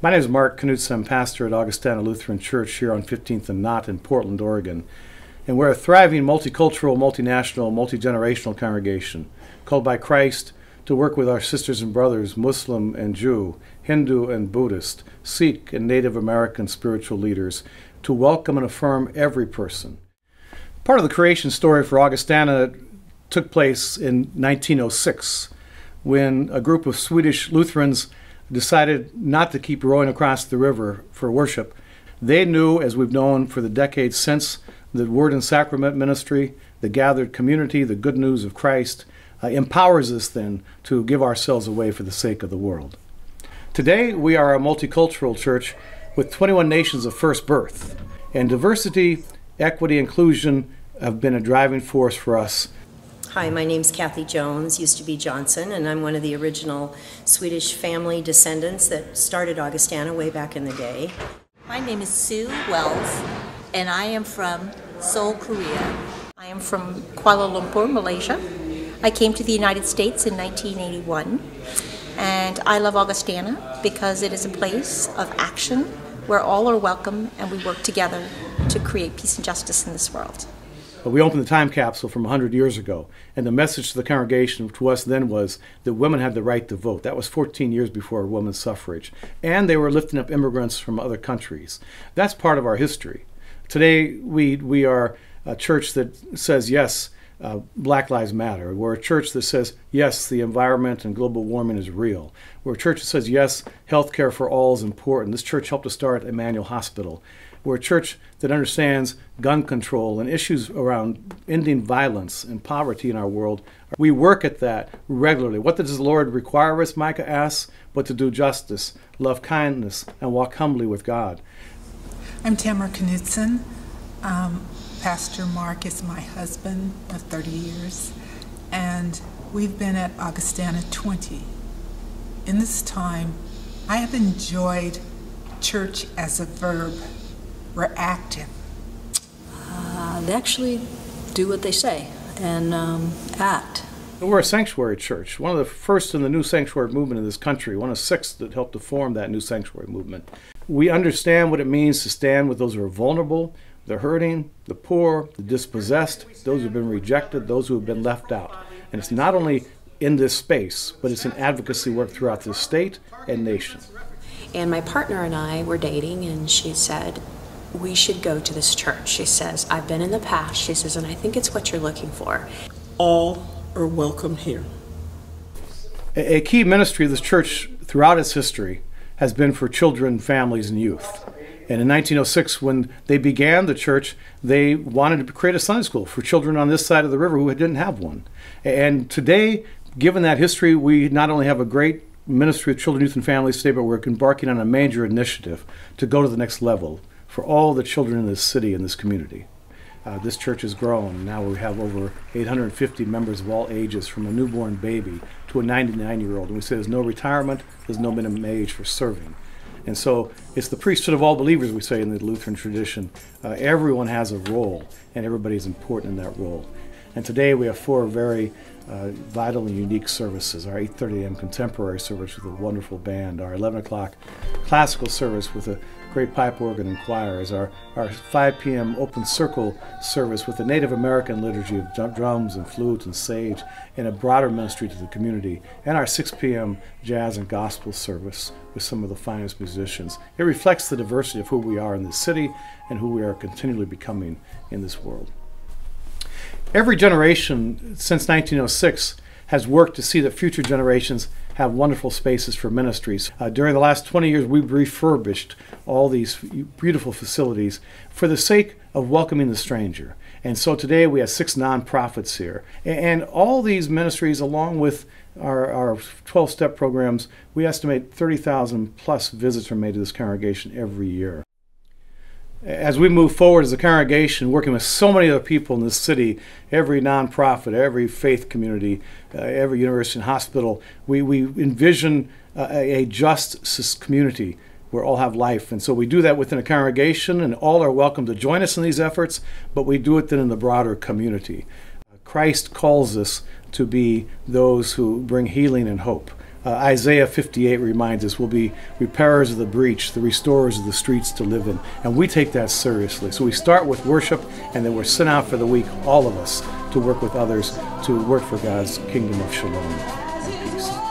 My name is Mark Knutson. I'm pastor at Augustana Lutheran Church here on 15th and Knott in Portland, Oregon. And we're a thriving, multicultural, multinational, multi-generational congregation called by Christ to work with our sisters and brothers, Muslim and Jew, Hindu and Buddhist, Sikh and Native American spiritual leaders, to welcome and affirm every person. Part of the creation story for Augustana took place in 1906 when a group of Swedish Lutherans decided not to keep rowing across the river for worship. They knew, as we've known for the decades since, the Word and Sacrament ministry, the gathered community, the good news of Christ, empowers us then to give ourselves away for the sake of the world. Today, we are a multicultural church with 21 nations of first birth, and diversity, equity, inclusion have been a driving force for us. Hi, my name's Kathy Jones, used to be Johnson, and I'm one of the original Swedish family descendants that started Augustana way back in the day. My name is Sue Wells, and I am from Seoul, Korea. I am from Kuala Lumpur, Malaysia. I came to the United States in 1981, and I love Augustana because it is a place of action where all are welcome and we work together to create peace and justice in this world. We opened the time capsule from 100 years ago, and the message to the congregation to us then was that women had the right to vote. That was 14 years before women's suffrage. And they were lifting up immigrants from other countries. That's part of our history. Today, we are a church that says, yes, Black Lives Matter. We're a church that says, yes, the environment and global warming is real. We're a church that says, yes, health care for all is important. This church helped to start Emmanuel Hospital. We're a church that understands gun control and issues around ending violence and poverty in our world. We work at that regularly. What does the Lord require us, Micah asks? But to do justice, love kindness, and walk humbly with God. I'm Tamara Knutson. Pastor Mark is my husband of 30 years, and we've been at Augustana 20. In this time, I have enjoyed church as a verb. We're active. They actually do what they say and act. We're a sanctuary church, one of the first in the new sanctuary movement in this country, one of 6 that helped to form that new sanctuary movement. We understand what it means to stand with those who are vulnerable, the hurting, the poor, the dispossessed, those who have been rejected, those who have been left out. And it's not only in this space, but it's an advocacy work throughout the state and nation. And my partner and I were dating, and she said, we should go to this church. She says, I've been in the past, she says, and I think it's what you're looking for. All are welcome here. A key ministry of this church throughout its history has been for children, families, and youth. And in 1906, when they began the church, they wanted to create a Sunday school for children on this side of the river who didn't have one. And today, given that history, we not only have a great ministry of children, youth, and families today, but we're embarking on a major initiative to go to the next level for all the children in this city and this community. This church has grown. Now we have over 850 members of all ages, from a newborn baby to a 99-year-old. And we say there's no retirement, there's no minimum age for serving. And so it's the priesthood of all believers, we say in the Lutheran tradition. Everyone has a role, and everybody is important in that role. And today we have 4 very vital and unique services. Our 8:30 a.m. contemporary service with a wonderful band, our 11 o'clock classical service with a great pipe organ and choirs, our 5 p.m. open circle service with the Native American liturgy of drums and flute and sage and a broader ministry to the community, and our 6 p.m. jazz and gospel service with some of the finest musicians. It reflects the diversity of who we are in this city and who we are continually becoming in this world. Every generation since 1906 has worked to see that future generations have wonderful spaces for ministries. During the last 20 years, we've refurbished all these beautiful facilities for the sake of welcoming the stranger. And so today we have 6 nonprofits here. And all these ministries, along with our 12-step programs, we estimate 30,000 plus visits are made to this congregation every year. As we move forward as a congregation, working with so many other people in this city, every nonprofit, every faith community, every university and hospital, we envision a just community where all have life. And so we do that within a congregation, and all are welcome to join us in these efforts, but we do it then in the broader community. Christ calls us to be those who bring healing and hope. Isaiah 58 reminds us we'll be repairers of the breach, the restorers of the streets to live in. And we take that seriously. So we start with worship, and then we're sent out for the week, all of us, to work with others, to work for God's kingdom of shalom and peace.